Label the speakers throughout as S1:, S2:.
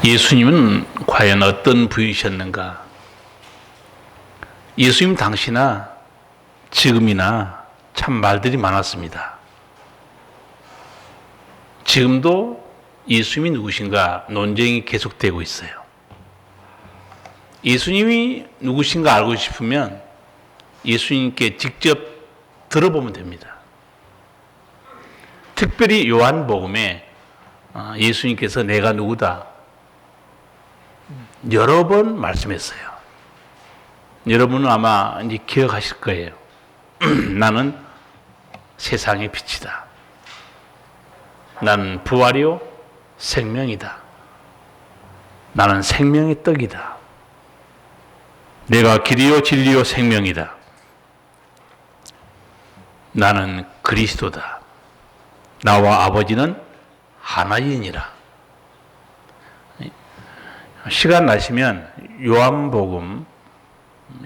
S1: 예수님은 과연 어떤 분이셨는가? 예수님 당시나 지금이나 참 말들이 많았습니다. 지금도 예수님이 누구신가 논쟁이 계속되고 있어요. 예수님이 누구신가 알고 싶으면 예수님께 직접 들어보면 됩니다. 특별히 요한복음에 예수님께서 내가 누구다 여러 번 말씀했어요. 여러분은 아마 이제 기억하실 거예요. 나는 세상의 빛이다. 나는 부활이요 생명이다. 나는 생명의 떡이다. 내가 길이요 진리요 생명이다. 나는 그리스도다. 나와 아버지는 하나이니라. 시간 나시면 요한복음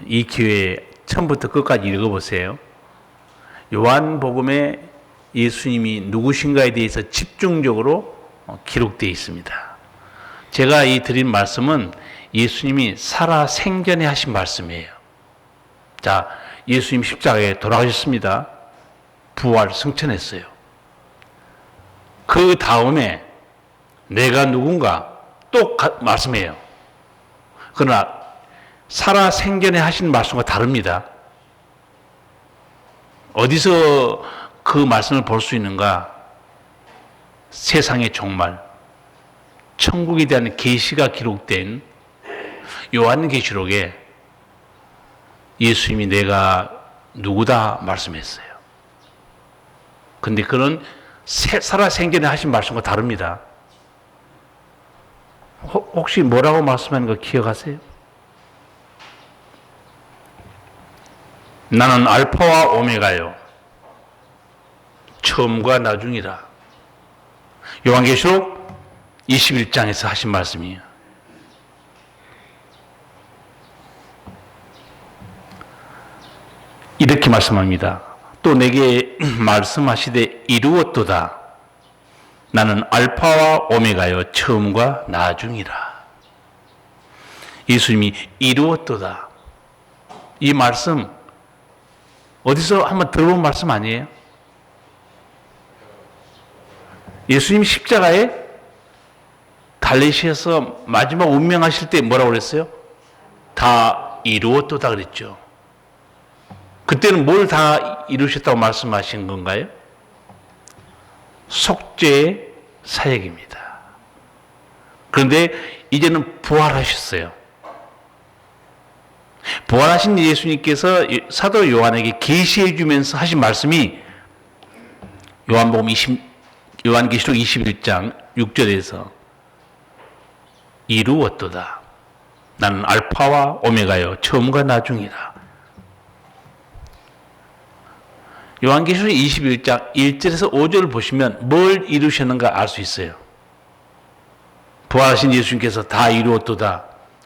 S1: 이 기회에 처음부터 끝까지 읽어보세요. 요한복음에 예수님이 누구신가에 대해서 집중적으로 기록되어 있습니다. 제가 이 드린 말씀은 예수님이 살아 생전에 하신 말씀이에요. 자, 예수님 십자가에 돌아가셨습니다. 부활 승천했어요. 그 다음에 내가 누군가 또 말씀해요. 그러나 살아 생전에 하신 말씀과 다릅니다. 어디서 그 말씀을 볼 수 있는가? 세상의 종말, 천국에 대한 계시가 기록된 요한계시록에 예수님이 내가 누구다 말씀했어요. 근데 그런 살아 생전에 하신 말씀과 다릅니다. 혹시 뭐라고 말씀하는 거 기억하세요? 나는 알파와 오메가요. 처음과 나중이라. 요한계시록 21장에서 하신 말씀이에요. 이렇게 말씀합니다. 또 내게 말씀하시되 이루었도다. 나는 알파와 오메가요 처음과 나중이라. 예수님이 이루었도다. 이 말씀 어디서 한번 들어본 말씀 아니에요? 예수님 십자가에 달리셔서 마지막 운명하실 때 뭐라고 그랬어요? 다 이루었도다 그랬죠. 그때는 뭘 다 이루셨다고 말씀하신 건가요? 속죄의 사역입니다. 그런데 이제는 부활하셨어요. 부활하신 예수님께서 사도 요한에게 계시해 주면서 하신 말씀이 요한계시록 21장 6절에서 이루었도다. 나는 알파와 오메가요 처음과 나중이라. 요한계시록 21장 1절에서 5절을 보시면 뭘 이루셨는가 알 수 있어요. 부활하신 예수님께서 다 이루었도다.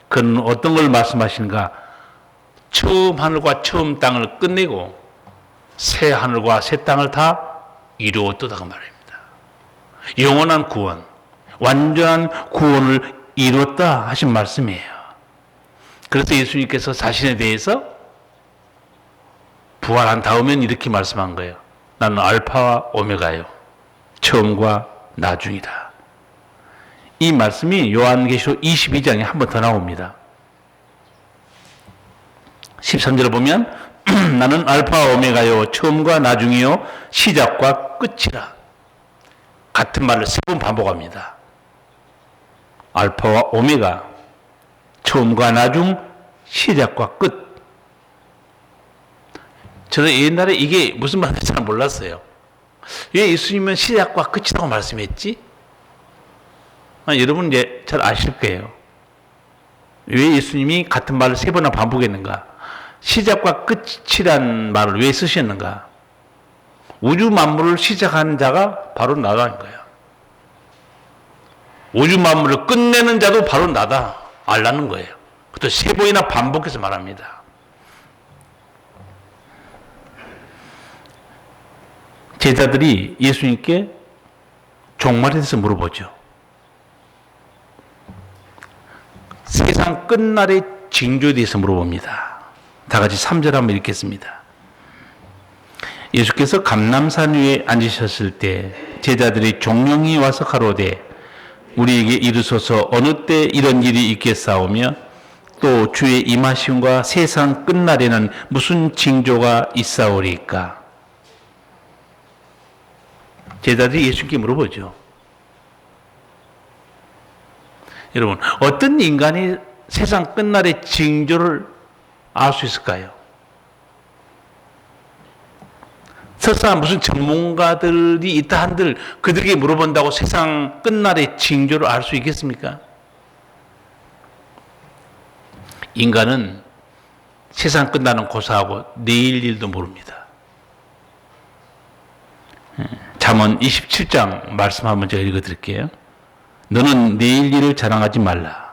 S1: 그는 어떤 걸 말씀하시는가? 처음 하늘과 처음 땅을 끝내고 새 하늘과 새 땅을 다 이루었도다가 말입니다. 영원한 구원, 완전한 구원을 이루었다 하신 말씀이에요. 그래서 예수님께서 자신에 대해서 부활한 다음엔 이렇게 말씀한 거예요. 나는 알파와 오메가요. 처음과 나중이다. 이 말씀이 요한계시록 22장에 한 번 더 나옵니다. 13절을 보면 나는 알파와 오메가요. 처음과 나중이요. 시작과 끝이라. 같은 말을 3번 반복합니다. 알파와 오메가. 처음과 나중. 시작과 끝. 저는 옛날에 이게 무슨 말인지 잘 몰랐어요. 왜 예수님은 시작과 끝이라고 말씀했지? 여러분 이제 잘 아실 거예요. 왜 예수님이 같은 말을 3번이나 반복했는가? 시작과 끝이란 말을 왜 쓰셨는가? 우주 만물을 시작하는 자가 바로 나다는 거예요. 우주 만물을 끝내는 자도 바로 나다 알라는 거예요. 또 3번이나 반복해서 말합니다. 제자들이 예수님께 종말에 대해서 물어보죠. 세상 끝날의 징조에 대해서 물어봅니다. 다 같이 3절 한번 읽겠습니다. 예수께서 감람산 위에 앉으셨을 때 제자들이 종용이 와서 가로되 우리에게 이르소서 어느 때 이런 일이 있겠사오며 또 주의 임하심과 세상 끝날에는 무슨 징조가 있사오리까? 제자들이 예수님께 물어보죠. 여러분, 어떤 인간이 세상 끝날의 징조를 알 수 있을까요? 설사 무슨 전문가들이 있다 한들 그들에게 물어본다고 세상 끝날의 징조를 알 수 있겠습니까? 인간은 세상 끝나는 고사하고 내일 일도 모릅니다. 잠언 27장 말씀 한번 제가 읽어드릴게요. 너는 내일 일을 자랑하지 말라.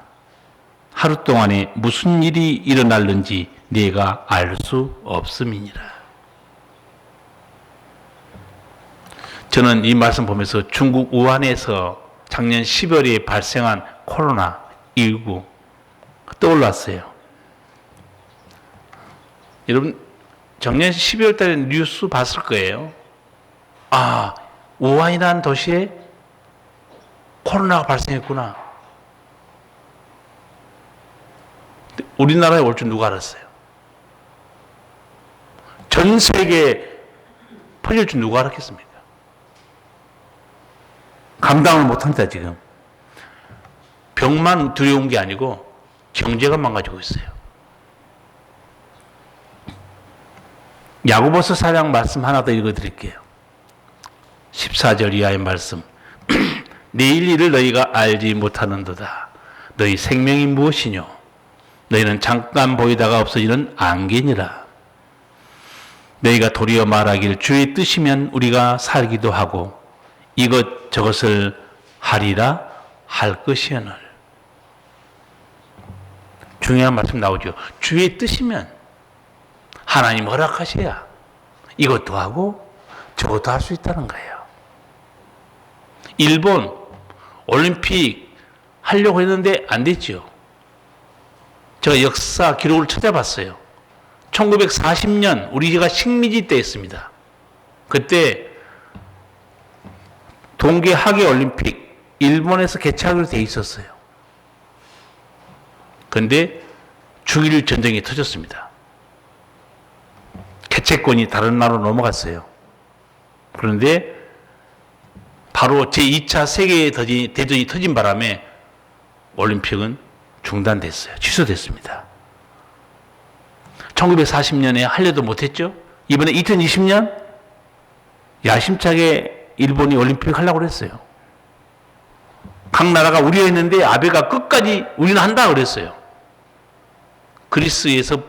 S1: 하루 동안에 무슨 일이 일어날는지 네가 알 수 없음이니라. 저는 이 말씀 보면서 중국 우한에서 작년 10월에 발생한 코로나19 떠올랐어요. 여러분, 작년 12월 달에 뉴스 봤을 거예요. 아, 우한이라는 도시에 코로나가 발생했구나. 우리나라에 올 줄 누가 알았어요? 전 세계에 퍼질 줄 누가 알았겠습니까? 감당을 못합니다, 지금. 병만 두려운 게 아니고 경제가 망가지고 있어요. 야고보서 4장 말씀 하나 더 읽어드릴게요. 14절 이하의 말씀. 내일 일을 너희가 알지 못하는도다. 너희 생명이 무엇이뇨? 너희는 잠깐 보이다가 없어지는 안개니라. 너희가 도리어 말하길 주의 뜻이면 우리가 살기도 하고 이것 저것을 하리라 할 것이오늘. 중요한 말씀 나오죠. 주의 뜻이면 하나님 허락하셔야 이것도 하고 저것도 할 수 있다는 거예요. 일본 올림픽 하려고 했는데 안 됐죠. 제가 역사 기록을 찾아봤어요. 1940년 우리가 식민지 때였습니다. 그때 동계 하계 올림픽 일본에서 개최하기로 돼 있었어요. 그런데 6.1 전쟁이 터졌습니다. 개최권이 다른 나라로 넘어갔어요. 그런데 바로 제2차 세계대전이 터진 바람에 올림픽은 중단됐어요. 취소됐습니다. 1940년에 하려도 못했죠. 이번에 2020년 야심차게 일본이 올림픽 하려고 그랬어요. 각 나라가 우려했는데 아베가 끝까지 우리는 한다 그랬어요. 그리스에서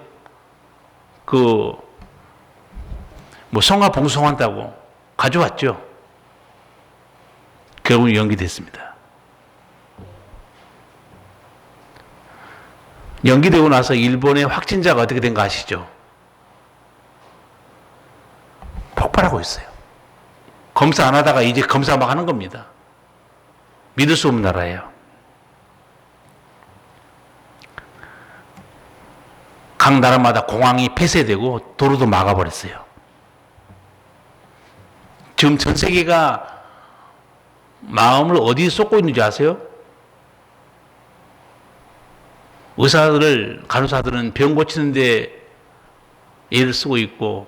S1: 성화 봉송한다고 가져왔죠. 결국 연기됐습니다. 연기되고 나서 일본의 확진자가 어떻게 된 거 아시죠? 폭발하고 있어요. 검사 안 하다가 이제 검사 막 하는 겁니다. 믿을 수 없는 나라예요. 각 나라마다 공항이 폐쇄되고 도로도 막아버렸어요. 지금 전 세계가 마음을 어디에 쏟고 있는지 아세요? 간호사들은 병 고치는데 애를 쓰고 있고,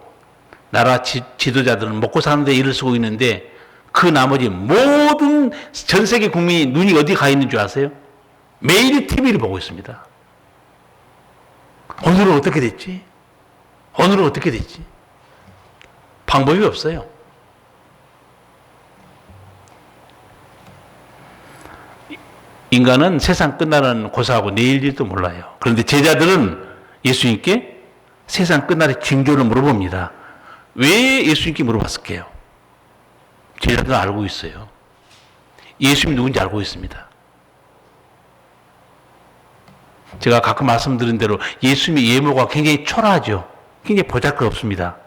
S1: 나라 지도자들은 먹고 사는데 애를 쓰고 있는데, 그 나머지 모든 전 세계 국민이 눈이 어디 가 있는 줄 아세요? 매일 TV를 보고 있습니다. 오늘은 어떻게 됐지? 오늘은 어떻게 됐지? 방법이 없어요. 인간은 세상 끝나는 고사하고 내일 일도 몰라요. 그런데 제자들은 예수님께 세상 끝날의 징조를 물어봅니다. 왜 예수님께 물어봤을까요? 제자들은 알고 있어요. 예수님이 누군지 알고 있습니다. 제가 가끔 말씀드린 대로 예수님의 예모가 굉장히 초라하죠. 굉장히 보잘것없습니다.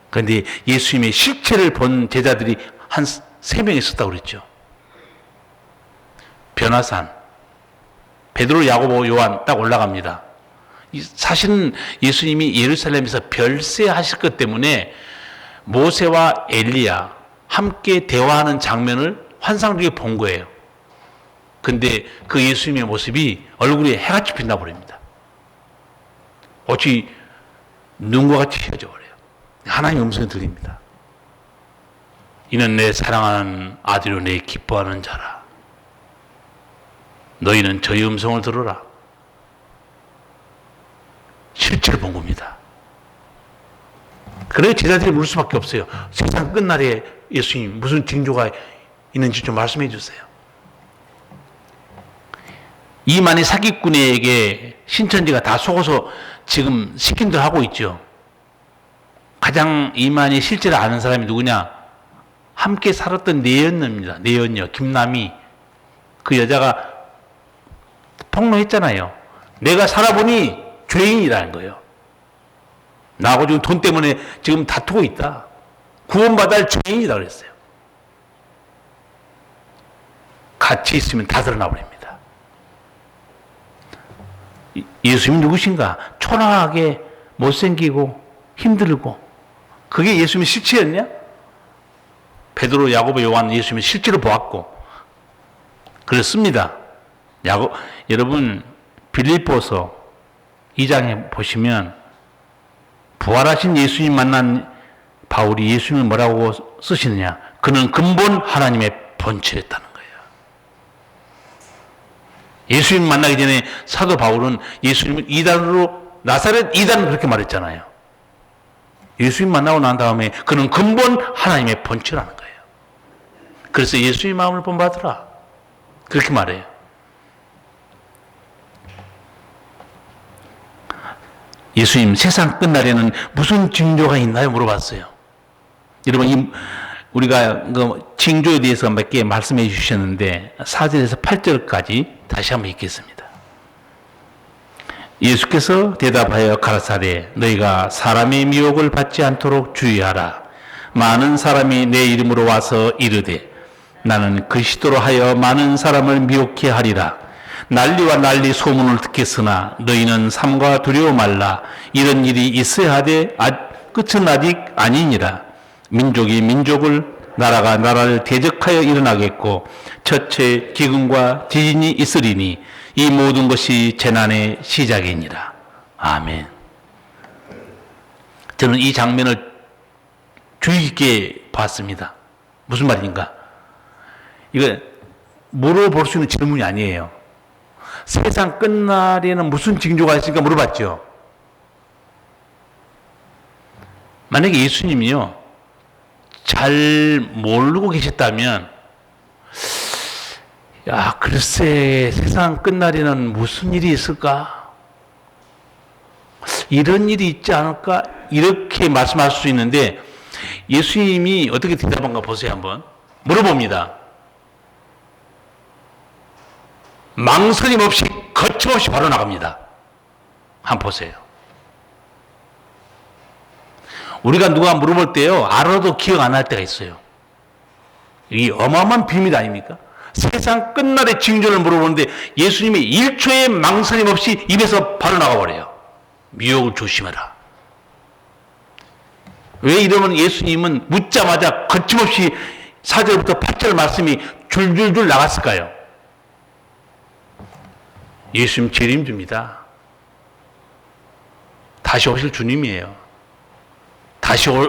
S1: 그런데 예수님의 실체를 본 제자들이 한 3명 있었다고 그랬죠. 변화산, 베드로, 야고보, 요한 딱 올라갑니다. 사실은 예수님이 예루살렘에서 별세하실 것 때문에 모세와 엘리야 함께 대화하는 장면을 환상 중에 본 거예요. 근데 그 예수님의 모습이 얼굴에 해같이 빛나 버립니다. 어찌 눈과 같이 휘어져 버려요. 하나님의 음성이 들립니다. 이는 내 사랑하는 아들이요 내 기뻐하는 자라. 너희는 저희 음성을 들어라. 실제로 본 겁니다. 그래서 제자들이 물 수밖에 없어요. 세상 끝날에 예수님 무슨 징조가 있는지 좀 말씀해 주세요. 이만희 사기꾼에게 신천지가 다 속아서 지금 시킨 대로 하고 있죠. 가장 이만희 실제로 아는 사람이 누구냐? 함께 살았던 내연녀입니다. 내연녀 김남희. 그 여자가 폭로했잖아요. 내가 살아보니 죄인이라는 거예요. 나하고 지금 돈 때문에 지금 다투고 있다. 구원받을 죄인이다 그랬어요. 같이 있으면 다 드러나 버립니다. 예수님이 누구신가? 초라하게 못생기고 힘들고 그게 예수님의 실체였냐? 베드로, 야고보, 요한은 예수님을 실제로 보았고 그렇습니다. 여러분 빌립보서 2장에 보시면 부활하신 예수님 만난 바울이 예수님을 뭐라고 쓰시느냐? 그는 근본 하나님의 본체였다는 거예요. 예수님 만나기 전에 사도 바울은 예수님을 이단으로 나사렛 이단 그렇게 말했잖아요. 예수님 만나고 난 다음에 그는 근본 하나님의 본체라는 거예요. 그래서 예수님 마음을 본받으라 그렇게 말해요. 예수님 세상 끝날에는 무슨 징조가 있나요? 물어봤어요. 여러분 우리가 그 징조에 대해서 몇 개 말씀해 주셨는데 4절에서 8절까지 다시 한번 읽겠습니다. 예수께서 대답하여 가라사대 너희가 사람의 미혹을 받지 않도록 주의하라. 많은 사람이 내 이름으로 와서 이르되 나는 그리스도로 하여 많은 사람을 미혹케 하리라. 난리와 난리 소문을 듣겠으나 너희는 삼가 두려워 말라. 이런 일이 있어야 하되 끝은 아직 아니니라. 민족이 민족을 나라가 나라를 대적하여 일어나겠고 첫째 기근과 지진이 있으리니 이 모든 것이 재난의 시작이니라. 아멘. 저는 이 장면을 주의 깊게 봤습니다. 무슨 말인가? 이거 물어볼 수 있는 질문이 아니에요. 세상 끝날에는 무슨 징조가 있을까 물어봤죠. 만약에 예수님이요 잘 모르고 계셨다면 야 글쎄 세상 끝날에는 무슨 일이 있을까? 이런 일이 있지 않을까? 이렇게 말씀할 수 있는데 예수님이 어떻게 대답한가 보세요. 한번 물어봅니다. 망설임 없이 거침없이 바로 나갑니다. 한번 보세요. 우리가 누가 물어볼 때요 알아도 기억 안 날 때가 있어요. 이 어마어마한 비밀 아닙니까? 세상 끝날의 징조를 물어보는데 예수님이 1초의 망설임 없이 입에서 바로 나가버려요. 미혹을 조심해라. 왜 이러면 예수님은 묻자마자 거침없이 4절부터 8절 말씀이 줄줄줄 나갔을까요? 예수님 재림줍니다. 다시 오실 주님이에요.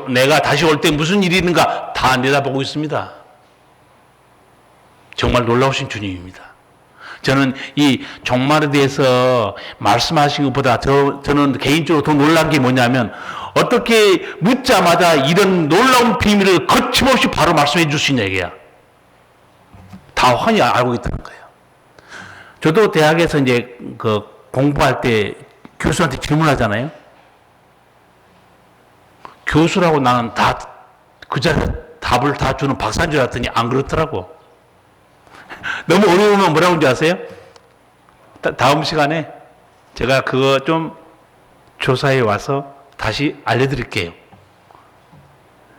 S1: 내가 다시 올 때 무슨 일이 있는가 다 내다보고 있습니다. 정말 놀라우신 주님입니다. 저는 이 종말에 대해서 말씀하신 것보다 저는 개인적으로 더 놀란 게 뭐냐면 어떻게 묻자마자 이런 놀라운 비밀을 거침없이 바로 말씀해 줄 수 있냐 이게야. 다 환히 알고 있다는 거예요. 저도 대학에서 이제 그 공부할 때 교수한테 질문하잖아요. 교수라고 나는 다 그 자리에 답을 다 주는 박사인 줄 알았더니 안 그렇더라고. 너무 어려우면 뭐라고 하는지 아세요? 다음 시간에 제가 그거 좀 조사해 와서 다시 알려드릴게요.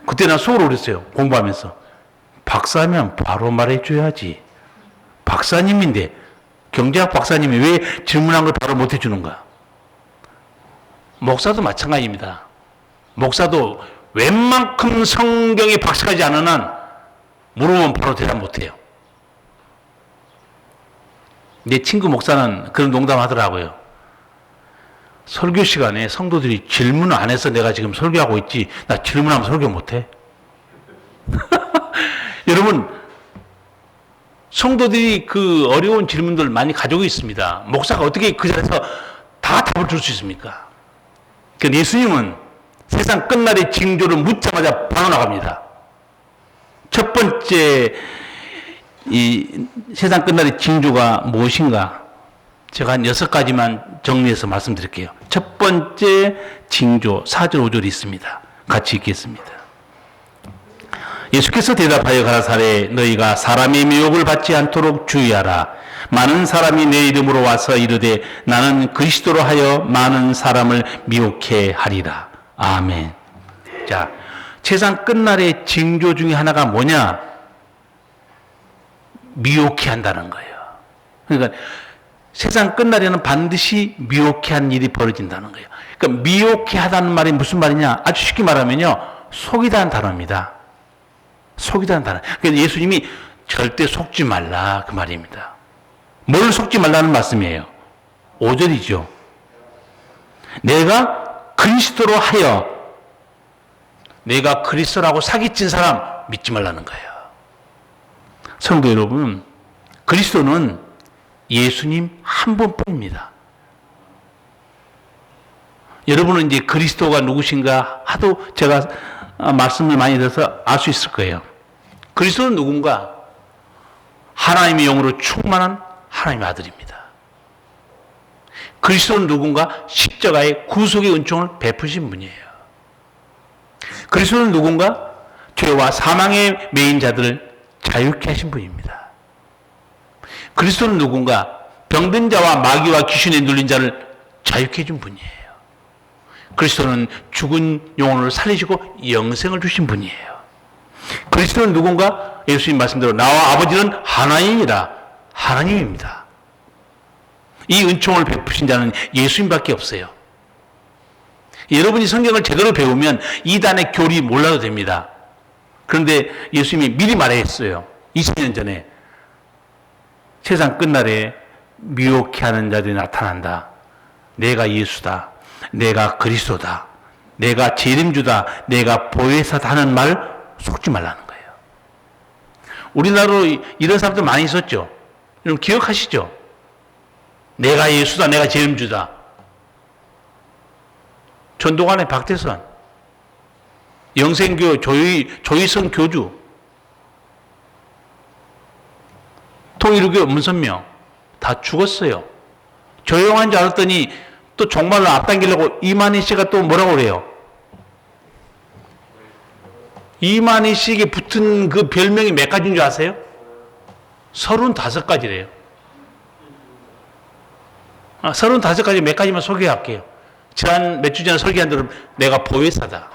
S1: 그때 난 속으로 그랬어요. 공부하면서. 박사면 바로 말해줘야지. 박사님인데 경제학 박사님이 왜 질문한 걸 바로 못 해주는가? 목사도 마찬가지입니다. 목사도 웬만큼 성경에 박식하지 않은 한 물으면 바로 대답 못해요. 내 친구 목사는 그런 농담하더라고요. 설교 시간에 성도들이 질문을 안 해서 내가 지금 설교하고 있지, 나 질문하면 설교 못해. 여러분, 성도들이 그 어려운 질문들 많이 가지고 있습니다. 목사가 어떻게 그 자리에서 다 답을 줄 수 있습니까? 그러니까 예수님은 세상 끝날의 징조를 묻자마자 바로 나갑니다. 첫 번째 이 세상 끝날의 징조가 무엇인가? 제가 한 6가지만 정리해서 말씀드릴게요. 첫 번째 징조 4절 5절이 있습니다. 같이 읽겠습니다. 예수께서 대답하여 가라사대 너희가 사람의 미혹을 받지 않도록 주의하라. 많은 사람이 내 이름으로 와서 이르되 나는 그리스도로 하여 많은 사람을 미혹해 하리라. 아멘. 자, 세상 끝날의 징조 중에 하나가 뭐냐? 미혹해 한다는 거예요. 그러니까 세상 끝날에는 반드시 미혹해 한 일이 벌어진다는 거예요. 그러니까 미혹해 하다는 말이 무슨 말이냐? 아주 쉽게 말하면요, 속이다는 단어입니다. 속이다는 단어. 그래서 예수님이 절대 속지 말라 그 말입니다. 뭘 속지 말라는 말씀이에요? 5절이죠. 내가 그리스도로 하여, 내가 그리스도라고 사기친 사람 믿지 말라는 거예요. 성도 여러분, 그리스도는 예수님 한 분뿐입니다. 여러분은 이제 그리스도가 누구신가 하도 제가 말씀을 많이 들어서 알 수 있을 거예요. 그리스도는 누군가? 하나님의 영으로 충만한 하나님의 아들입니다. 그리스도는 누군가? 십자가의 구속의 은총을 베푸신 분이에요. 그리스도는 누군가? 죄와 사망에 매인 자들을 자유케 하신 분입니다. 그리스도는 누군가? 병든 자와 마귀와 귀신에 눌린 자를 자유케 해준 분이에요. 그리스도는 죽은 영혼을 살리시고 영생을 주신 분이에요. 그리스도는 누군가? 예수님 말씀대로 나와 아버지는 하나님이라, 하나님입니다. 이 은총을 베푸신 자는 예수님밖에 없어요. 여러분이 성경을 제대로 배우면 이단의 교리 몰라도 됩니다. 그런데 예수님이 미리 말했어요. 20년 전에 세상 끝날에 미혹해 하는 자들이 나타난다. 내가 예수다. 내가 그리스도다. 내가 재림주다. 내가 보혜사다 하는 말 속지 말라는 거예요. 우리나라로 이런 사람들 많이 있었죠. 여러분 기억하시죠? 내가 예수다. 내가 재림주다. 전도관의 박태선, 영생교 조희성 교주, 통일교 문선명 다 죽었어요. 조용한 줄 알았더니 또 종말로 앞당기려고 이만희 씨가 또 뭐라고 그래요? 이만희 씨에게 붙은 그 별명이 몇 가지인 줄 아세요? 35가지래요. 35가지 몇 가지만 소개할게요. 지난 몇 주 전에 설교한 대로 내가 보혜사다.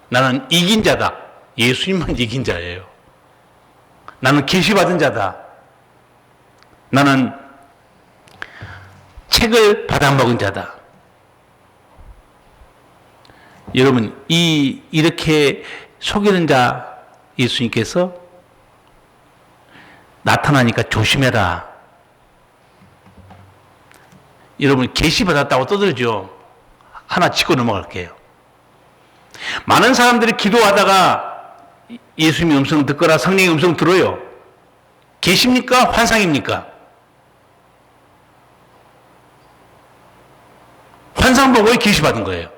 S1: 나는 이긴 자다. 예수님만 이긴 자예요. 나는 계시받은 자다. 나는 책을 받아먹은 자다. 여러분, 이렇게 속이는 자 예수님께서 나타나니까 조심해라. 여러분, 계시받았다고 떠들죠. 하나 짚고 넘어갈게요. 많은 사람들이 기도하다가 예수님의 음성 듣거나 성령의 음성 들어요. 계십니까? 환상입니까? 환상 보고 계시받은 거예요.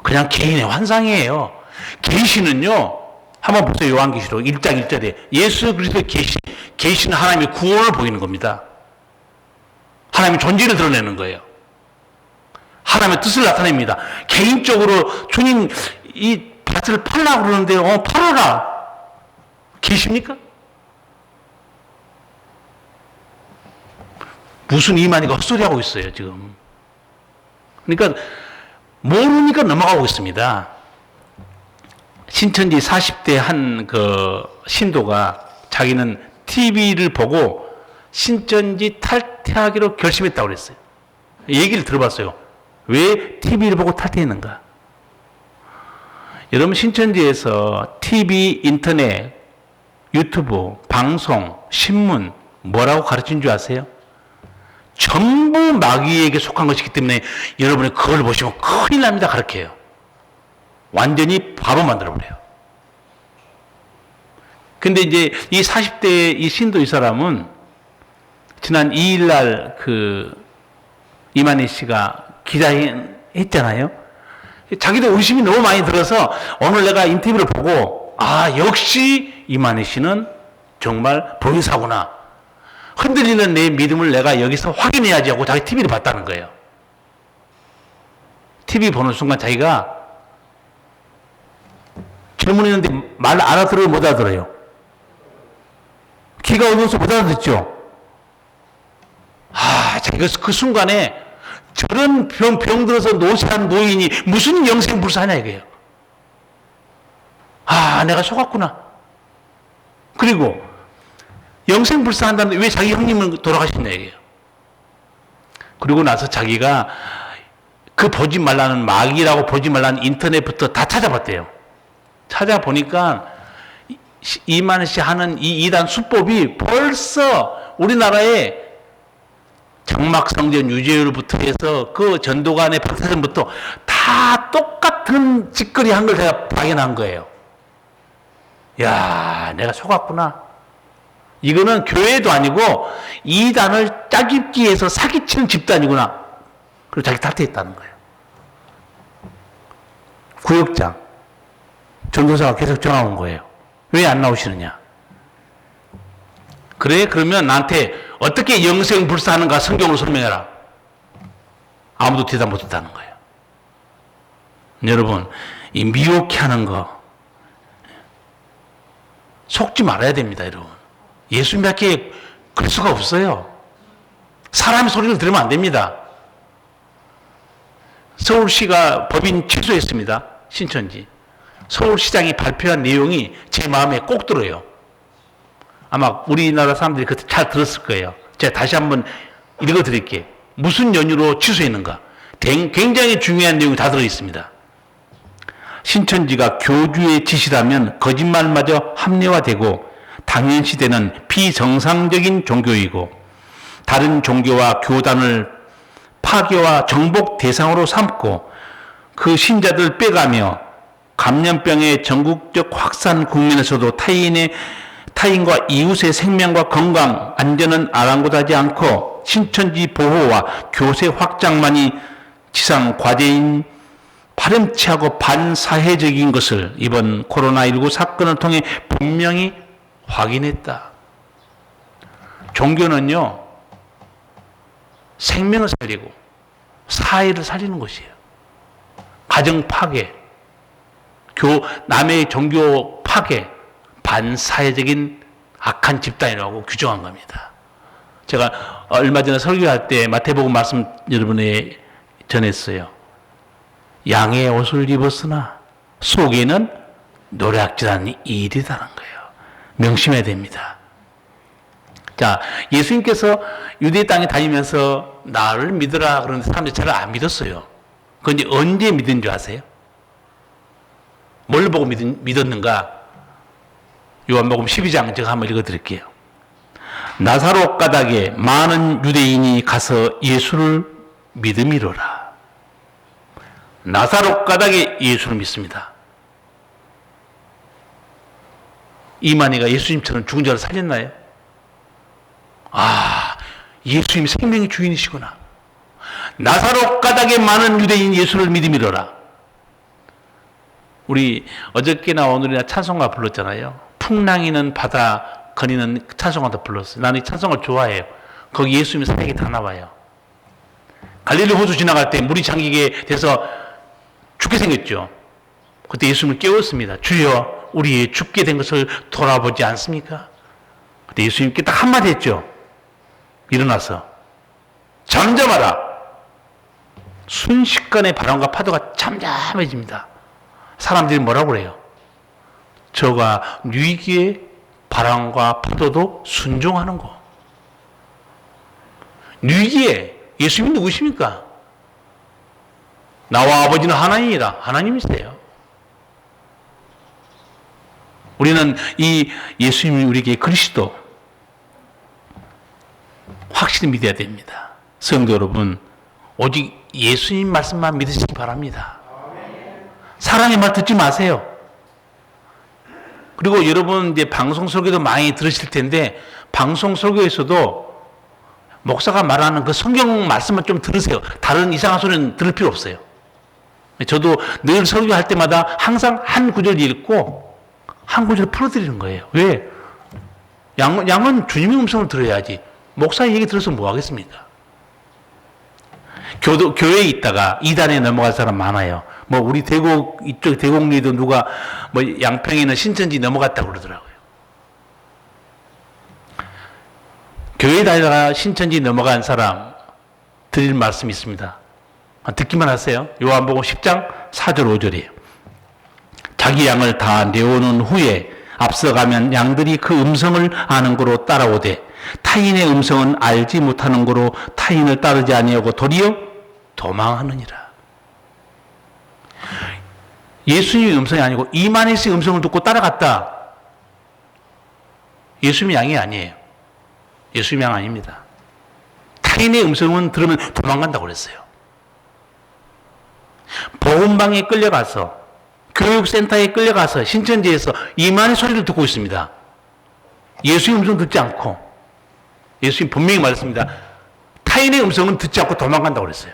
S1: 그냥 개인의 환상이에요. 계시는요, 한번 보세요. 요한계시록 1장 1절에 예수 그리스도의 계시는 하나님의 구원을 보이는 겁니다. 하나님의 존재를 드러내는 거예요. 하나님의 뜻을 나타냅니다. 개인적으로 주님 이 밭을 팔라고 그러는데 팔아라. 계십니까? 무슨 이만희가 헛소리하고 있어요 지금. 그러니까 모르니까 넘어가고 있습니다. 신천지 40대 한 그 신도가 자기는 TV를 보고 신천지 탈퇴하기로 결심했다고 그랬어요. 얘기를 들어봤어요. 왜 TV를 보고 탈퇴했는가? 여러분, 신천지에서 TV, 인터넷, 유튜브, 방송, 신문 뭐라고 가르친 줄 아세요? 전부 마귀에게 속한 것이기 때문에 여러분이 그걸 보시면 큰일 납니다. 가르쳐요. 완전히 바보 만들어버려요. 근데 이제 이 40대 이 신도 이 사람은 지난 2일 날 이만희 씨가 기자회견했잖아요. 자기도 의심이 너무 많이 들어서 오늘 내가 인터뷰를 보고 역시 이만희 씨는 정말 보인사구나. 흔들리는 내 믿음을 내가 여기서 확인해야지 하고 자기 TV를 봤다는 거예요. TV 보는 순간 자기가 질문했는데 말 알아들어요, 못 알아들어요? 귀가 어두워서 못 알아듣죠? 자기가 그 순간에 저런 병들어서 노쇠한 노인이 무슨 영생불사하냐 이거예요. 내가 속았구나. 그리고 영생불사한다는데 왜 자기 형님은 돌아가셨냐 이게요. 그리고 나서 자기가 그 보지 말라는 마귀라고 보지 말라는 인터넷부터 다 찾아봤대요. 찾아보니까 이만희 씨 하는 이 이단 수법이 벌써 우리나라에 장막성전 유재열부터 해서 그 전도관의 박사전부터 다 똑같은 짓거리 한 걸 제가 발견한 거예요. 야, 내가 속았구나. 이거는 교회도 아니고 이단을 짜깁기 위해서 사기치는 집단이구나. 그리고 자기 탈퇴했다는 거예요. 구역장 전도사가 계속 전화 온 거예요. 왜 안 나오시느냐? 그래? 그러면 나한테 어떻게 영생불사하는가 성경으로 설명해라. 아무도 대답 못했다는 거예요. 여러분, 이 미혹해 하는 거 속지 말아야 됩니다, 여러분. 예수님밖에 그럴 수가 없어요. 사람의 소리를 들으면 안 됩니다. 서울시가 법인 취소했습니다. 신천지. 서울시장이 발표한 내용이 제 마음에 꼭 들어요. 아마 우리나라 사람들이 그때 잘 들었을 거예요. 제가 다시 한번 읽어드릴게요. 무슨 연유로 취소했는가? 굉장히 중요한 내용이 다 들어있습니다. 신천지가 교주의 지시라면 거짓말마저 합리화되고 당연시되는 비정상적인 종교이고 다른 종교와 교단을 파괴와 정복 대상으로 삼고 그 신자들 빼가며 감염병의 전국적 확산 국면에서도 타인과 이웃의 생명과 건강, 안전은 아랑곳하지 않고 신천지 보호와 교세 확장만이 지상 과제인 파렴치하고 반사회적인 것을 이번 코로나19 사건을 통해 분명히 확인했다. 종교는요, 생명을 살리고 사회를 살리는 것이에요. 가정 파괴, 남의 종교 파괴, 반사회적인 악한 집단이라고 규정한 겁니다. 제가 얼마 전에 설교할 때 마태복음 말씀 여러분에 전했어요. 양의 옷을 입었으나 속에는 노략질한 일이라는 거예요. 명심해야 됩니다. 자, 예수님께서 유대 땅에 다니면서 나를 믿으라 그러는데 사람들이 잘 안 믿었어요. 그런데 언제 믿은 줄 아세요? 뭘 보고 믿었는가? 요한복음 12장 제가 한번 읽어드릴게요. 나사로 가닥에 많은 유대인이 가서 예수를 믿음이로라. 나사로 가닥에 예수를 믿습니다. 이만희가 예수님처럼 죽은 자를 살렸나요? 예수님이 생명의 주인이시구나. 나사로 가닥에 많은 유대인 예수를 믿음이로라. 우리 어저께나 오늘이나 찬송가 불렀잖아요. 풍랑이는 바다 거니는 찬송가도 불렀어요. 나는 이 찬송가를 좋아해요. 거기 예수님의 사역이 다 나와요. 갈릴리 호수 지나갈 때 물이 잠기게 돼서 죽게 생겼죠. 그때 예수님을 깨웠습니다. 주여, 우리 죽게 된 것을 돌아보지 않습니까? 그때 예수님께 딱 한마디 했죠. 일어나서 잠잠하라. 순식간에 바람과 파도가 잠잠해집니다. 사람들이 뭐라고 그래요? 저가 위기에 바람과 파도도 순종하는 거. 위기에 예수님이 누구십니까? 나와 아버지는 하나님이다. 하나님이세요. 우리는 이 예수님이 우리에게 그리스도 확실히 믿어야 됩니다. 성도 여러분, 오직 예수님 말씀만 믿으시기 바랍니다. 사람의 말 듣지 마세요. 그리고 여러분 이제 방송 설교도 많이 들으실 텐데 방송 설교에서도 목사가 말하는 그 성경 말씀만 좀 들으세요. 다른 이상한 소리는 들을 필요 없어요. 저도 늘 설교할 때마다 항상 한 구절 읽고 한 구절 풀어드리는 거예요. 왜? 양은 주님의 음성을 들어야지. 목사의 얘기 들어서 뭐 하겠습니까? 교회에 있다가 이단에 넘어갈 사람 많아요. 뭐 우리 대곡 이쪽 대곡리도 누가 뭐 양평에 있는 신천지 넘어갔다고 그러더라고요. 교회에 다니다가 신천지 넘어간 사람 드릴 말씀이 있습니다. 듣기만 하세요. 요한복음 10장 4절 5절이에요. 자기 양을 다 내오는 후에 앞서가면 양들이 그 음성을 아는 거로 따라오되 타인의 음성은 알지 못하는 거로 타인을 따르지 아니하고 도리어 도망하느니라. 예수님의 음성이 아니고 이만희의 음성을 듣고 따라갔다. 예수님의 양이 아니에요. 예수님의 양 아닙니다. 타인의 음성은 들으면 도망간다고 그랬어요. 보험방에 끌려가서 교육센터에 끌려가서 신천지에서 이만희 소리를 듣고 있습니다. 예수의 음성 듣지 않고 예수님 분명히 말했습니다. 타인의 음성은 듣지 않고 도망간다고 그랬어요.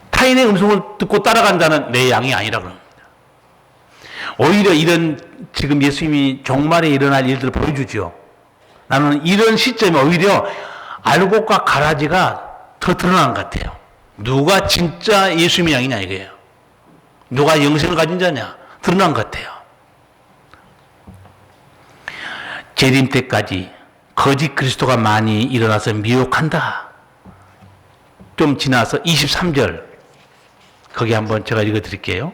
S1: 타인의 음성을 듣고 따라간다는 내 양이 아니라 그럽니다. 오히려 이런 지금 예수님이 종말에 일어날 일들을 보여주죠. 나는 이런 시점에 오히려 알곡과 가라지가 더 드러난 것 같아요. 누가 진짜 예수님의 양이냐 이거예요. 누가 영생을 가진 자냐 드러난 것 같아요. 재림 때까지 거짓 그리스도가 많이 일어나서 미혹한다. 좀 지나서 23절 거기 한번 제가 읽어드릴게요.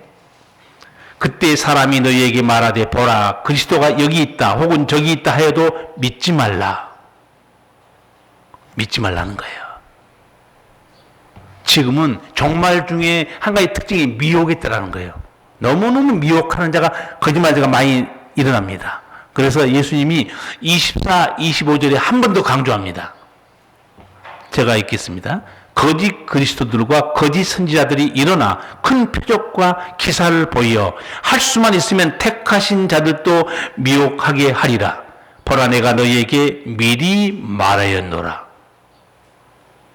S1: 그때 사람이 너희에게 말하되 보라 그리스도가 여기 있다 혹은 저기 있다 하여도 믿지 말라. 믿지 말라는 거예요. 지금은 종말 중에 한 가지 특징이 미혹이 있다는 거예요. 너무너무 미혹하는 자가 거짓말자가 많이 일어납니다. 그래서 예수님이 24, 25절에 한 번 더 강조합니다. 제가 읽겠습니다. 거짓 그리스도들과 거짓 선지자들이 일어나 큰 표적과 기사를 보여 할 수만 있으면 택하신 자들도 미혹하게 하리라. 보라 내가 너희에게 미리 말하였노라.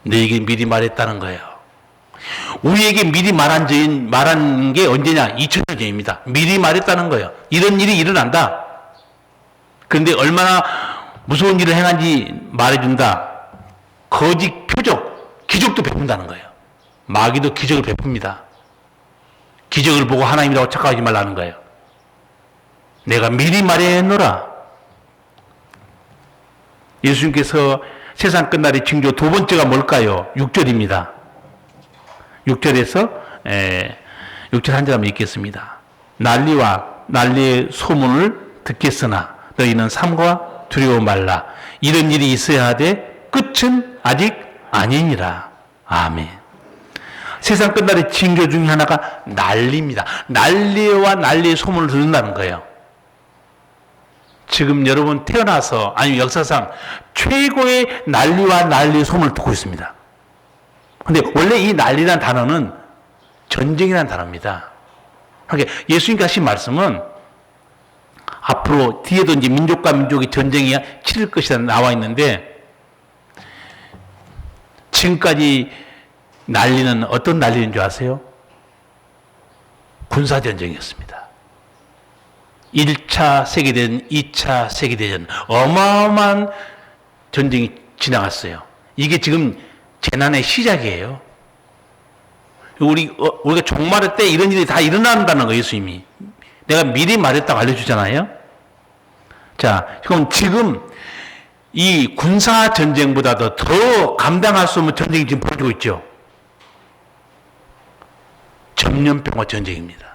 S1: 너희에게 미리 말했다는 거예요. 우리에게 미리 말한 게 언제냐? 2000년 전입니다. 미리 말했다는 거예요. 이런 일이 일어난다. 그런데 얼마나 무서운 일을 행한지 말해준다. 거짓 표적, 기적도 베푼다는 거예요. 마귀도 기적을 베풉니다. 기적을 보고 하나님이라고 착각하지 말라는 거예요. 내가 미리 말했노라. 예수님께서 세상 끝날의 징조 두 번째가 뭘까요? 6절입니다. 6절에서 6절 한 절 한번 읽겠습니다. 난리와 난리의 소문을 듣겠으나 너희는 삼가 두려워 말라. 이런 일이 있어야 하되 끝은 아직 아니니라. 아멘. 세상 끝날의 징조 중에 하나가 난리입니다. 난리와 난리의 소문을 듣는다는 거예요. 지금 여러분 태어나서 아니면 역사상 최고의 난리와 난리의 소문을 듣고 있습니다. 근데 원래 이 난리라는 단어는 전쟁이라는 단어입니다. 그러니까 예수님께서 하신 말씀은 앞으로 뒤에도 이제 민족과 민족이 전쟁이 치를 것이다 나와 있는데 지금까지 난리는 어떤 난리인 줄 아세요? 군사전쟁이었습니다. 1차 세계대전, 2차 세계대전 어마어마한 전쟁이 지나갔어요. 이게 지금 재난의 시작이에요. 우리가 종말의 때 이런 일이 다 일어난다는 거예요, 예수님이. 내가 미리 말했다고 알려주잖아요. 자, 그럼 지금 이 군사 전쟁보다도 더 감당할 수 없는 전쟁이 지금 벌어지고 있죠. 전염병과 전쟁입니다.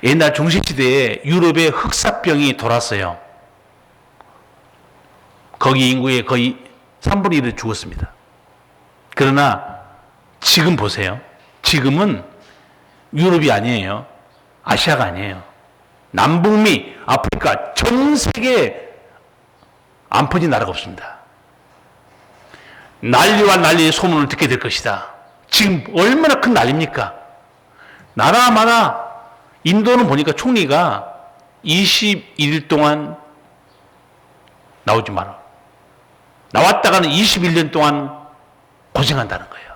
S1: 옛날 중세시대에 유럽에 흑사병이 돌았어요. 거기 인구의 거의 3분의 1이 죽었습니다. 그러나 지금 보세요. 지금은 유럽이 아니에요. 아시아가 아니에요. 남북미, 아프리카, 전 세계에 안 퍼진 나라가 없습니다. 난리와 난리의 소문을 듣게 될 것이다. 지금 얼마나 큰 난리입니까? 나라마다 인도는 보니까 총리가 21일 동안 나오지 마라. 나왔다가는 21년 동안 고생한다는 거예요.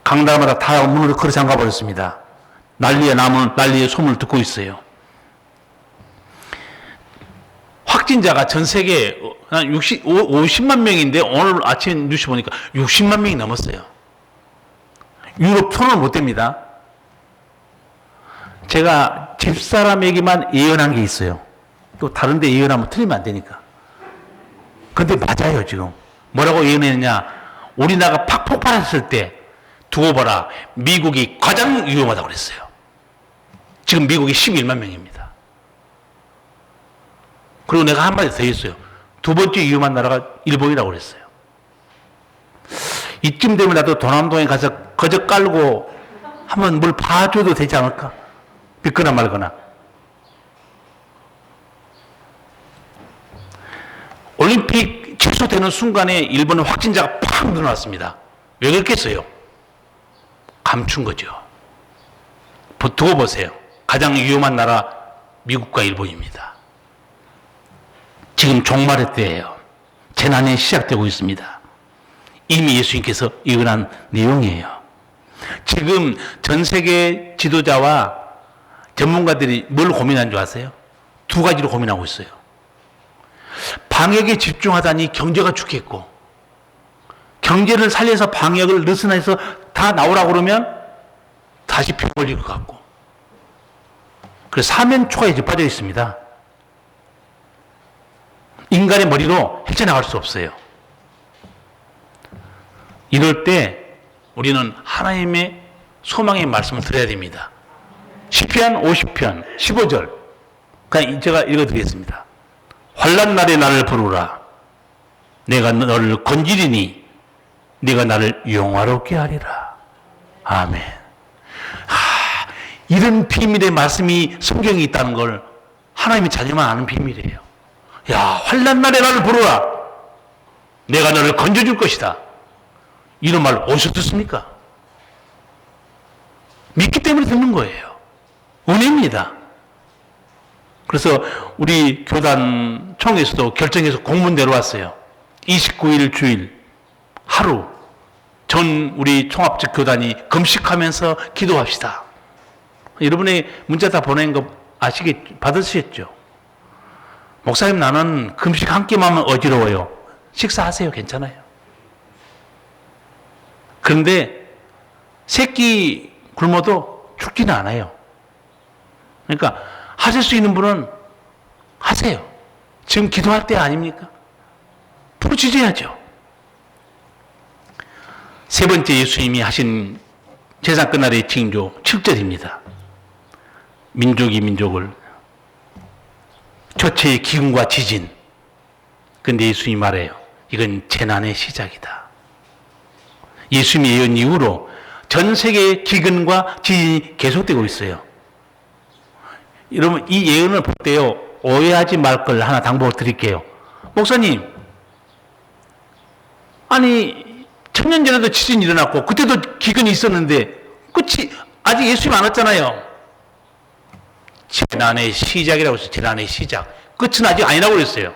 S1: 각 나라마다 다 문을 걸어 잠가 버렸습니다. 난리의 소문을 듣고 있어요. 확진자가 전 세계에 한 50만 명인데 오늘 아침 뉴스 보니까 60만 명이 넘었어요. 유럽 손을 못 댑니다. 제가 집사람에게만 예언한 게 있어요. 또 다른 데 예언하면 틀리면 안 되니까. 근데 맞아요, 지금. 뭐라고 예언했느냐? 우리나라가 팍 폭발했을 때 두고 봐라. 미국이 가장 위험하다고 그랬어요. 지금 미국이 11만 명입니다. 그리고 내가 한마디 더 했어요. 두 번째 위험한 나라가 일본이라고 그랬어요. 이쯤 되면 나도 도남동에 가서 거저 깔고 한번 뭘 봐줘도 되지 않을까? 믿거나 말거나. 올림픽 취소되는 순간에 일본의 확진자가 팍 늘어났습니다. 왜 그랬겠어요? 감춘 거죠. 두고 보세요. 가장 위험한 나라 미국과 일본입니다. 지금 종말의 때예요. 재난이 시작되고 있습니다. 이미 예수님께서 예언한 내용이에요. 지금 전 세계 지도자와 전문가들이 뭘 고민한 줄 아세요? 두 가지로 고민하고 있어요. 방역에 집중하다니 경제가 죽겠고, 경제를 살려서 방역을 느슨해서 다 나오라고 그러면 다시 병 걸릴 것 같고, 그래서 사면초가에 빠져 있습니다. 인간의 머리로 헤쳐나갈 수 없어요. 이럴 때 우리는 하나님의 소망의 말씀을 드려야 됩니다. 시편 50편 15절 그냥 제가 읽어드리겠습니다. 환난 날에 나를 부르라. 내가 너를 건지리니 네가 나를 영화롭게 하리라. 아멘. 이런 비밀의 말씀이 성경에 있다는 걸 하나님의 자녀만 아는 비밀이에요. 야, 환난 날에 나를 부르라. 내가 너를 건져줄 것이다. 이런 말 어디서 듣습니까? 믿기 때문에 듣는 거예요. 은혜입니다. 그래서 우리 교단 총회에서도 결정해서 공문 내려왔어요. 29일 주일 하루 전 우리 총합적 교단이 금식하면서 기도합시다. 여러분의 문자 다 보낸 거 받으시겠죠? 목사님, 나는 금식 한 끼만 하면 어지러워요. 식사하세요. 괜찮아요. 그런데 세 끼 굶어도 죽지는 않아요. 그러니까 하실 수 있는 분은 하세요. 지금 기도할 때 아닙니까? 부르짖어야죠. 세 번째 예수님이 하신 제사 끝날의 징조 7절입니다. 민족이 민족을 초체의 기근과 지진. 근데 예수님이 말해요. 이건 재난의 시작이다. 예수님의 예언 이후로 전 세계의 기근과 지진이 계속되고 있어요. 여러분, 이 예언을 볼 때요, 오해하지 말 걸 하나 당부를 드릴게요. 목사님, 아니, 1000년 전에도 지진이 일어났고, 그때도 기근이 있었는데, 끝이, 아직 예수님 안 왔잖아요. 재난의 시작이라고 했어요. 재난의 시작. 끝은 아직 아니라고 그랬어요.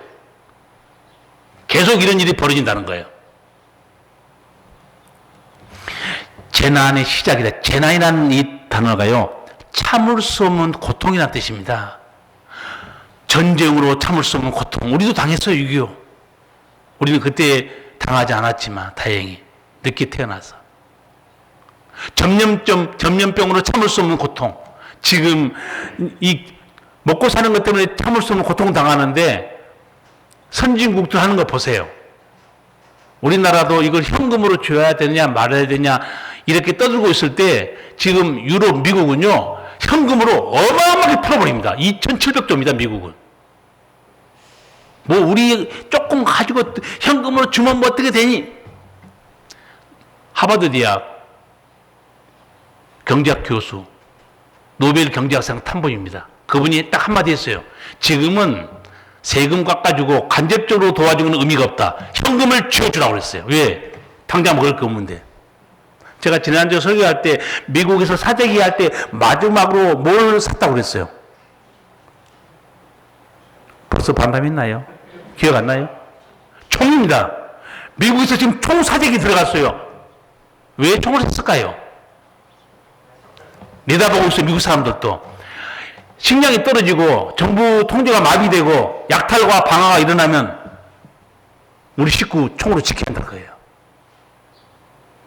S1: 계속 이런 일이 벌어진다는 거예요. 재난의 시작이다. 재난이라는 이 단어가요, 참을 수 없는 고통이라는 뜻입니다. 전쟁으로 참을 수 없는 고통. 우리도 당했어요, 6.25. 우리는 그때 당하지 않았지만 다행히 늦게 태어나서. 전염병으로 참을 수 없는 고통. 지금 이 먹고 사는 것 때문에 참을 수 없는 고통 당하는데 선진국들 하는 거 보세요. 우리나라도 이걸 현금으로 줘야 되느냐 말아야 되느냐 이렇게 떠들고 있을 때 지금 유럽, 미국은요, 현금으로 어마어마하게 풀어버립니다. 2,700조입니다, 미국은. 뭐 우리 조금 가지고 현금으로 주면 뭐 어떻게 되니? 하버드 대학 경제학 교수, 노벨 경제학상 탐본입니다. 그분이 딱 한마디 했어요. 지금은 세금 깎아주고 간접적으로 도와주는 의미가 없다. 현금을 쥐어주라고 그랬어요. 왜? 당장 먹을 게 없는데. 제가 지난주 설교할 때 미국에서 사재기 할 때 마지막으로 뭘 샀다고 그랬어요? 벌써 반감했나요? 기억 안 나요? 총입니다. 미국에서 지금 총 사재기 들어갔어요. 왜 총을 샀을까요? 내다보고 있어요, 미국 사람들도. 식량이 떨어지고 정부 통제가 마비되고 약탈과 방화가 일어나면 우리 식구 총으로 지켜야 한다는 거예요.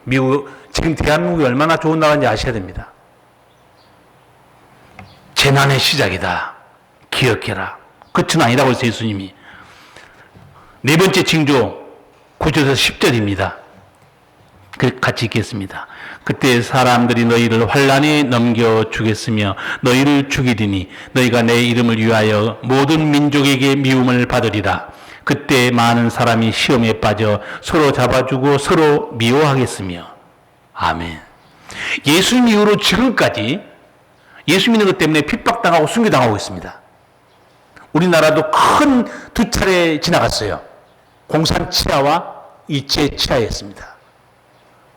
S1: 미국, 지금 대한민국이 얼마나 좋은 나라인지 아셔야 됩니다. 재난의 시작이다. 기억해라. 끝은 아니라고 했어요, 예수님이. 네 번째 징조, 9절에서 10절입니다. 같이 읽겠습니다. 그때 사람들이 너희를 환란에 넘겨주겠으며 너희를 죽이리니 너희가 내 이름을 위하여 모든 민족에게 미움을 받으리라. 그때 많은 사람이 시험에 빠져 서로 잡아주고 서로 미워하겠으며. 아멘. 예수님 이후로 지금까지 예수 믿는 것 때문에 핍박당하고 순교당하고 있습니다. 우리나라도 큰 두 차례 지나갔어요. 공산 치하와 일제 치하였습니다.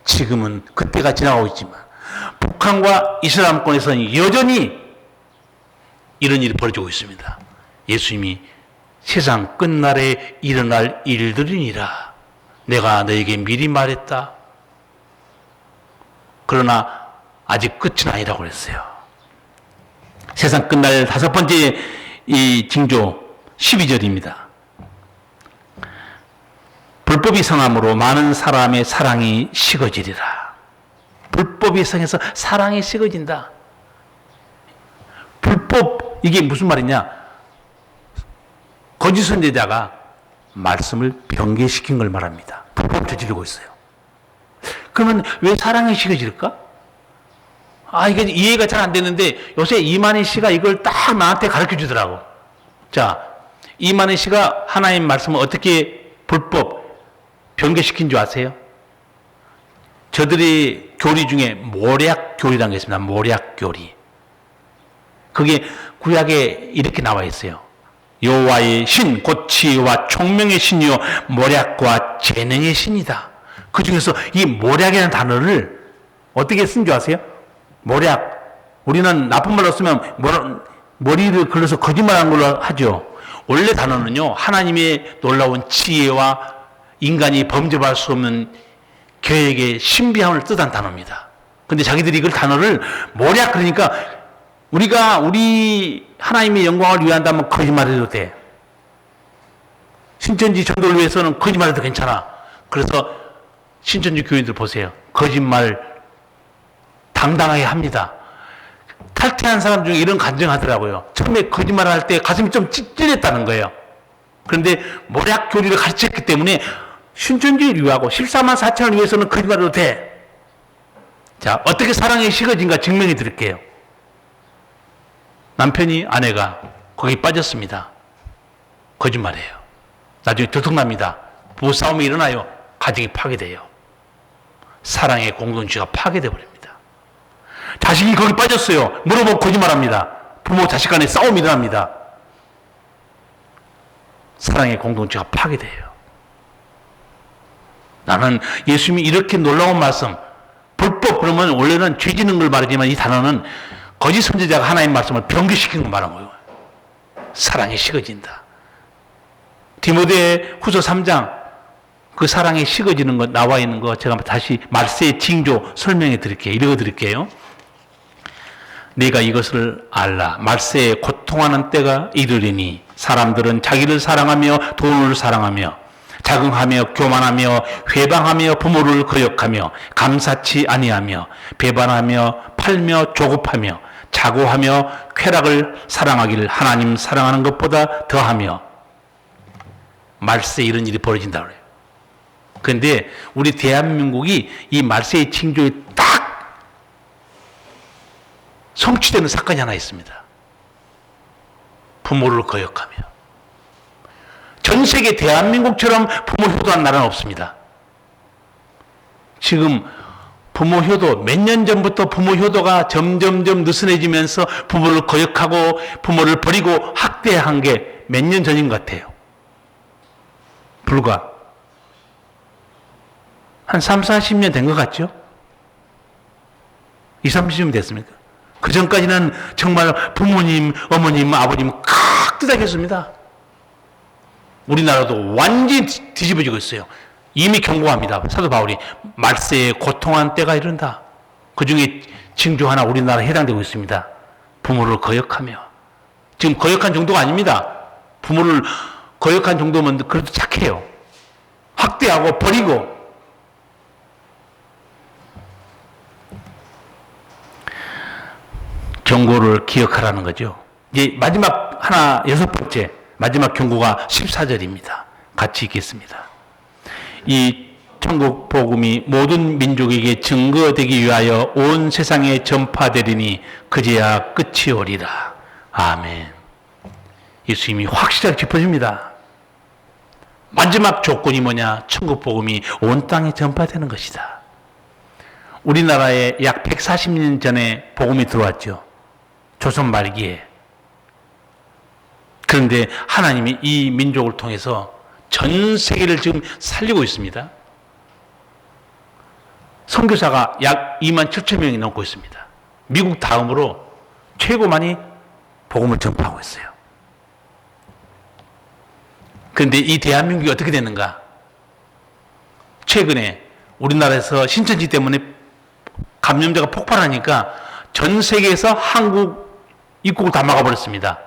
S1: 지금은 그때가 지나가고 있지만 북한과 이슬람권에서는 여전히 이런 일이 벌어지고 있습니다. 예수님이 세상 끝날에 일어날 일들이니라. 내가 너에게 미리 말했다. 그러나 아직 끝은 아니라고 그랬어요. 세상 끝날 다섯 번째 이 징조 12절입니다. 불법이 성함으로 많은 사람의 사랑이 식어지리라. 불법이 성해서 사랑이 식어진다. 불법, 이게 무슨 말이냐? 거짓 선지자가 말씀을 변개시킨 걸 말합니다. 불법 저지르고 있어요. 그러면 왜 사랑이 식어질까? 이게 이해가 잘 안 되는데 요새 이만희 씨가 이걸 딱 나한테 가르쳐 주더라고. 자, 이만희 씨가 하나님 말씀을 어떻게 불법 변개시킨 줄 아세요? 저들이 교리 중에 모략교리라는 게 있습니다. 모략교리. 그게 구약에 이렇게 나와 있어요. 여호와의 신, 곧 지혜와 총명의 신이요 모략과 재능의 신이다. 그 중에서 이 모략이라는 단어를 어떻게 쓴 줄 아세요? 모략. 우리는 나쁜 말로 쓰면 머리를 걸러서 거짓말하는 걸로 하죠. 원래 단어는요, 하나님의 놀라운 지혜와 인간이 범접할 수 없는 계획의 신비함을 뜻한 단어입니다. 근데 자기들이 이걸 단어를 모략, 그러니까 우리 하나님의 영광을 위한다면 거짓말해도 돼. 신천지 전도를 위해서는 거짓말해도 괜찮아. 그래서 신천지 교인들 보세요. 거짓말 당당하게 합니다. 탈퇴한 사람 중에 이런 간증하더라고요. 처음에 거짓말을 할 때 가슴이 좀 찔렸다는 거예요. 그런데 모략 교리를 가르쳤기 때문에 신천지를 위하고 14만 4천을 위해서는 거짓말해도 돼. 자, 어떻게 사랑이 식어진가 증명해 드릴게요. 남편이 아내가 거기 빠졌습니다. 거짓말이에요. 나중에 들통납니다. 부부싸움이 일어나요. 가정이 파괴돼요. 사랑의 공동체가 파괴돼 버립니다. 자식이 거기 빠졌어요. 물어보고 거짓말합니다. 부모 자식 간에 싸움이 일어납니다. 사랑의 공동체가 파괴돼요. 나는 예수님이 이렇게 놀라운 말씀, 불법 그러면 원래는 죄 짓는 걸 말하지만 이 단어는 거짓 선지자가 하나님 말씀을 변개시키는 걸 말한 거예요. 사랑이 식어진다. 디모데 후서 3장 그 사랑이 식어지는 거 나와 있는 거 제가 다시 말세의 징조 설명해 드릴게요. 읽어 드릴게요. 네가 이것을 알라. 말세에 고통하는 때가 이르리니 사람들은 자기를 사랑하며 돈을 사랑하며 자긍하며 교만하며 회방하며 부모를 거역하며 감사치 아니하며 배반하며 팔며 조급하며 자고하며 쾌락을 사랑하기를 하나님 사랑하는 것보다 더하며. 말세에 이런 일이 벌어진다고 그래요. 그런데 우리 대한민국이 이 말세의 징조에 딱 성취되는 사건이 하나 있습니다. 부모를 거역하며. 전 세계 대한민국처럼 부모 효도한 나라는 없습니다. 지금 부모 효도, 몇 년 전부터 부모 효도가 점점점 느슨해지면서 부모를 거역하고 부모를 버리고 학대한 게 몇 년 전인 것 같아요. 불과 한 3, 40년 된 것 같죠? 20, 30년 됐습니까? 그 전까지는 정말 부모님, 어머님, 아버님 깍듯하겠습니다. 우리나라도 완전히 뒤집어지고 있어요. 이미 경고합니다. 사도 바울이 말세에 고통한 때가 이른다. 그 중에 징조 하나 우리나라에 해당되고 있습니다. 부모를 거역하며. 지금 거역한 정도가 아닙니다. 부모를 거역한 정도면 그래도 착해요. 학대하고 버리고. 경고를 기억하라는 거죠. 이제 마지막 하나, 6번째, 마지막 경고가 14절입니다. 같이 읽겠습니다. 이 천국 복음이 모든 민족에게 증거되기 위하여 온 세상에 전파되리니 그제야 끝이 오리라. 아멘. 예수님이 확실하게 짚어줍니다. 마지막 조건이 뭐냐? 천국 복음이 온 땅에 전파되는 것이다. 우리나라에 약 140년 전에 복음이 들어왔죠. 조선 말기에. 그런데 하나님이 이 민족을 통해서 전 세계를 지금 살리고 있습니다. 선교사가 약 2만 7천 명이 넘고 있습니다. 미국 다음으로 최고 많이 복음을 전파하고 있어요. 그런데 이 대한민국이 어떻게 됐는가? 최근에 우리나라에서 신천지 때문에 감염자가 폭발하니까 전 세계에서 한국 입국을 다 막아버렸습니다.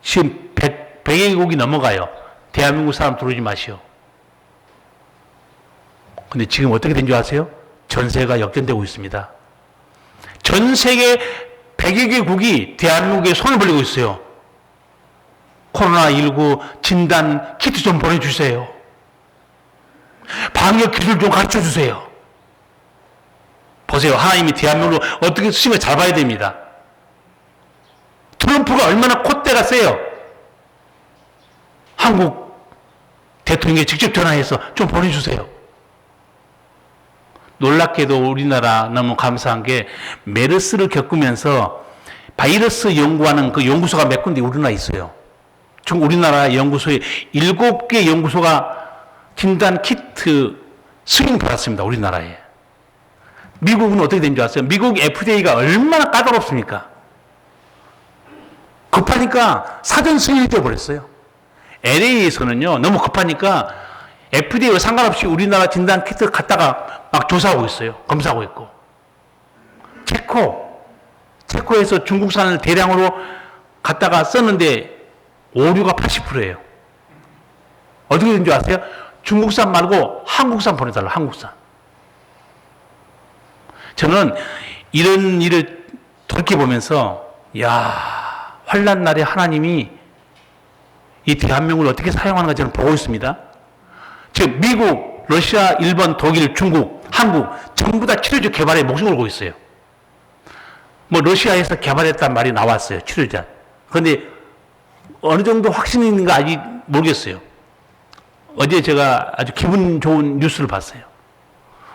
S1: 지금 100개국이 넘어가요. 대한민국 사람 들어오지 마시오. 근데 지금 어떻게 된 줄 아세요? 전세가 역전되고 있습니다. 전 세계 100여 개국이 대한민국에 손을 벌리고 있어요. 코로나19 진단 키트 좀 보내주세요. 방역 기술 좀 가르쳐 주세요. 보세요. 하나님이 대한민국을 어떻게 쓰시면 잘 봐야 됩니다. 트럼프가 얼마나 콧대가 세요. 한국 대통령에 직접 전화해서 좀 보내주세요. 놀랍게도 우리나라 너무 감사한 게 메르스를 겪으면서 바이러스 연구하는 그 연구소가 몇 군데 우리나라에 있어요. 우리나라 연구소에 7개 연구소가 진단 키트 승인 받았습니다. 우리나라에. 미국은 어떻게 된 줄 아세요? 미국 FDA가 얼마나 까다롭습니까? 급하니까 사전 승인을 떼어버렸어요. LA에서는요, 너무 급하니까 FDA와 상관없이 우리나라 진단 키트 갖다가 막 조사하고 있어요. 검사하고 있고. 체코에서 중국산을 대량으로 갖다가 썼는데 오류가 80%예요. 어떻게 된 줄 아세요? 중국산 말고 한국산 보내달라, 한국산. 저는 이런 일을 돌이켜보면서, 야, 환난 날에 하나님이 이 대한민국을 어떻게 사용하는가 저는 보고 있습니다. 지금 미국, 러시아, 일본, 독일, 중국, 한국 전부 다 치료제 개발에 목숨을 걸고 있어요. 뭐 러시아에서 개발했단 말이 나왔어요. 치료제. 그런데 어느 정도 확신이 있는가 아직 모르겠어요. 어제 제가 아주 기분 좋은 뉴스를 봤어요.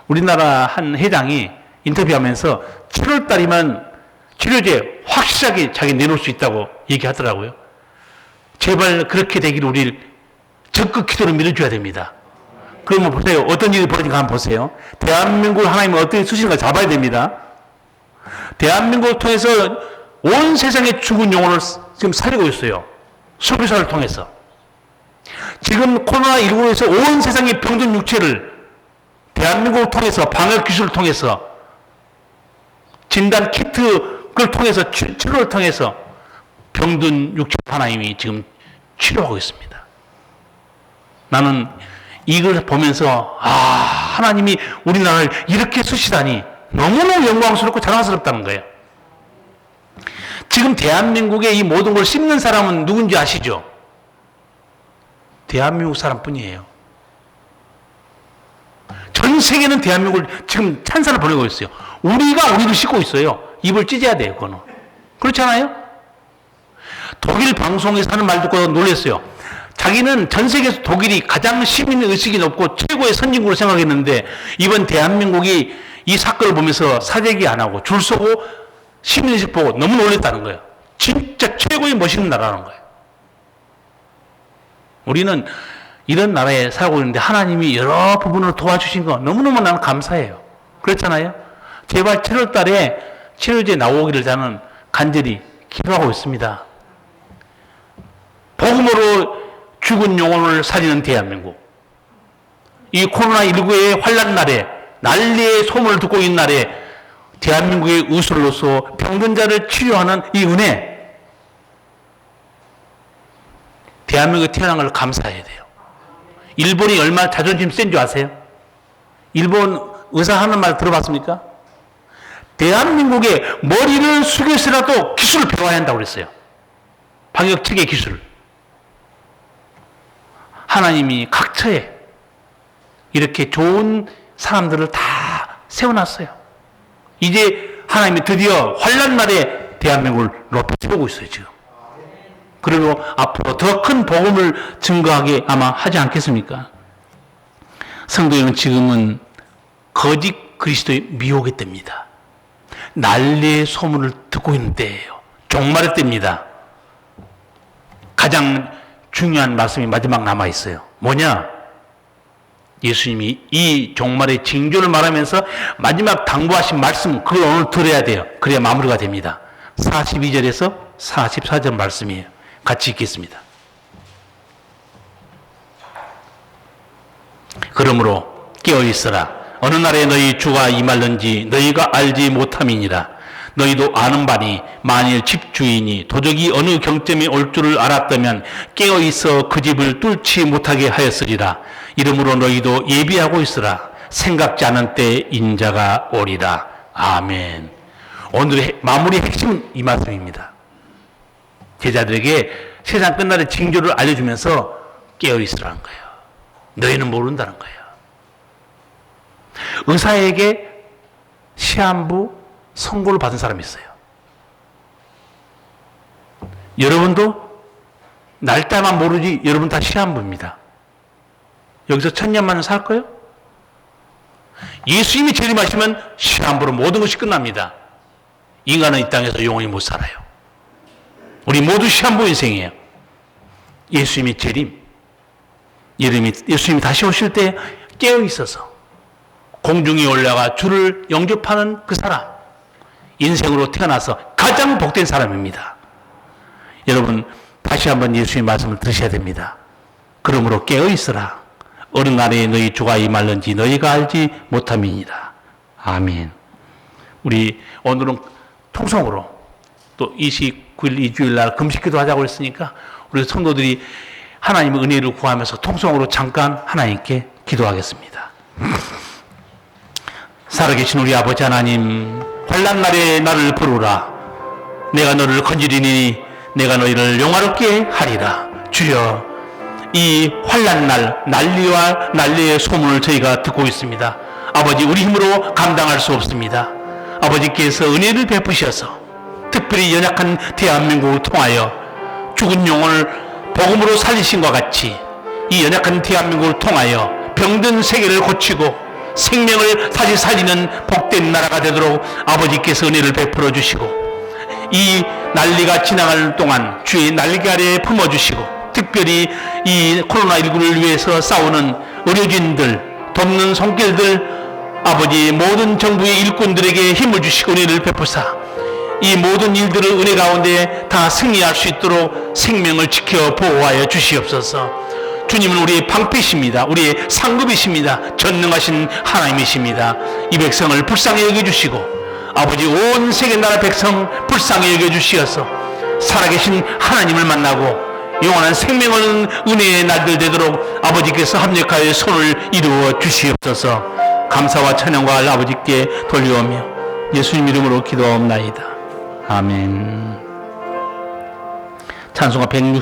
S1: 우리나라 한 회장이 인터뷰하면서 7월 달이면 치료제 확실하게 자기 내놓을 수 있다고 얘기하더라고요. 제발 그렇게 되기를 우리 적극 기도로 밀어줘야 됩니다. 그러면 보세요. 어떤 일이 벌어진가 한번 보세요. 대한민국을 하나님은 어떻게 쓰시는가 잡아야 됩니다. 대한민국을 통해서 온 세상의 죽은 영혼을 지금 살리고 있어요. 선교사를 통해서. 지금 코로나19에서 온 세상의 병든 육체를 대한민국을 통해서 방역 기술을 통해서 진단 키트를 통해서 치료를 통해서 병든 육체 하나님이 지금 치료하고 있습니다. 나는 이걸 보면서 하나님이 우리나라를 이렇게 쓰시다니 너무너무 영광스럽고 자랑스럽다는 거예요. 지금 대한민국의 이 모든 걸 씹는 사람은 누군지 아시죠? 대한민국 사람뿐이에요. 전 세계는 대한민국을 지금 찬사를 보내고 있어요. 우리가 우리를 씹고 있어요. 입을 찢어야 돼요, 그거는. 그렇잖아요? 독일 방송에서 하는 말 듣고 놀랐어요. 자기는 전 세계에서 독일이 가장 시민의식이 높고 최고의 선진국으로 생각했는데 이번 대한민국이 이 사건을 보면서 사재기 안 하고 줄 서고 시민의식 보고 너무 놀랐다는 거예요. 진짜 최고의 멋있는 나라라는 거예요. 우리는 이런 나라에 살고 있는데 하나님이 여러 부분으로 도와주신 거 너무너무 나는 감사해요. 그렇잖아요? 제발 7월 달에 치료제 나오기를 저는 간절히 기도하고 있습니다. 복음으로 죽은 영혼을 살리는 대한민국. 이 코로나19의 환란 날에 난리의 소문을 듣고 있는 날에 대한민국의 의술로서 병든자를 치료하는 이 은혜. 대한민국에 태어난 걸 감사해야 돼요. 일본이 얼마나 자존심 센 줄 아세요? 일본 의사 하는 말 들어봤습니까? 대한민국에 머리를 숙여서라도 기술을 배워야 한다고 그랬어요. 방역 체계 기술. 하나님이 각처에 이렇게 좋은 사람들을 다 세워놨어요. 이제 하나님이 드디어 환란 날에 대한민국을 높이 세우고 있어요, 지금. 그리고 앞으로 더 큰 복음을 증거하게 아마 하지 않겠습니까? 성도 여러분, 지금은 거짓 그리스도의 미혹의 때입니다. 난리의 소문을 듣고 있는 때예요. 종말의 때입니다. 가장 중요한 말씀이 마지막 남아 있어요. 뭐냐? 예수님이 이 종말의 징조를 말하면서 마지막 당부하신 말씀, 그걸 오늘 들어야 돼요. 그래야 마무리가 됩니다. 42절에서 44절 말씀이에요. 같이 읽겠습니다. 그러므로 깨어있으라. 어느 날에 너희 주가 임할는지 너희가 알지 못함이니라. 너희도 아는 바니 만일 집주인이 도적이 어느 경점에 올 줄을 알았다면 깨어있어 그 집을 뚫지 못하게 하였으리라. 이러므로 너희도 예비하고 있으라. 생각지 않은 때에 인자가 오리라. 아멘. 오늘의 마무리 핵심 이 말씀입니다. 제자들에게 세상 끝날의 징조를 알려주면서 깨어있으라는 거예요. 너희는 모른다는 거예요. 의사에게 시한부 선고를 받은 사람이 있어요. 여러분도 날짜만 모르지 여러분 다 시한부입니다. 여기서 1000년만 살 거예요? 예수님이 재림하시면 시한부로 모든 것이 끝납니다. 인간은 이 땅에서 영원히 못 살아요. 우리 모두 시한부 인생이에요. 예수님이 재림, 예수님이 다시 오실 때 깨어 있어서 공중에 올라가 주를 영접하는 그 사람, 인생으로 태어나서 가장 복된 사람입니다. 여러분, 다시 한번 예수님의 말씀을 들으셔야 됩니다. 그러므로 깨어 있으라. 어느 날에 너희 주가 임할는지 너희가 알지 못함이니라. 아멘. 우리 오늘은 통성으로 또 29일, 2주일 날 금식기도 하자고 했으니까 우리 성도들이 하나님의 은혜를 구하면서 통성으로 잠깐 하나님께 기도하겠습니다. 살아계신 우리 아버지 하나님, 환난 날에 나를 부르라. 내가 너를 건지리니 내가 너희를 영화롭게 하리라. 주여, 이 환난 날 난리와 난리의 소문을 저희가 듣고 있습니다. 아버지, 우리 힘으로 감당할 수 없습니다. 아버지께서 은혜를 베푸셔서 특별히 연약한 대한민국을 통하여 죽은 영혼을 복음으로 살리신 것 같이 이 연약한 대한민국을 통하여 병든 세계를 고치고 생명을 다시 살리는 복된 나라가 되도록 아버지께서 은혜를 베풀어 주시고, 이 난리가 지나갈 동안 주의 날개 아래에 품어주시고, 특별히 이 코로나19를 위해서 싸우는 의료진들, 돕는 손길들, 아버지 모든 정부의 일꾼들에게 힘을 주시고 은혜를 베푸사 이 모든 일들을 은혜 가운데 다 승리할 수 있도록 생명을 지켜 보호하여 주시옵소서. 주님은 우리의 방패십니다. 우리의 상급이십니다. 전능하신 하나님이십니다. 이 백성을 불쌍히 여겨주시고 아버지 온 세계 나라 백성 불쌍히 여겨주시어서 살아계신 하나님을 만나고 영원한 생명을 얻는 은혜의 날들 되도록 아버지께서 합력하여 손을 이루어 주시옵소서. 감사와 찬양과 아버지께 돌려오며 예수님 이름으로 기도하옵나이다. 아멘. 찬송가 160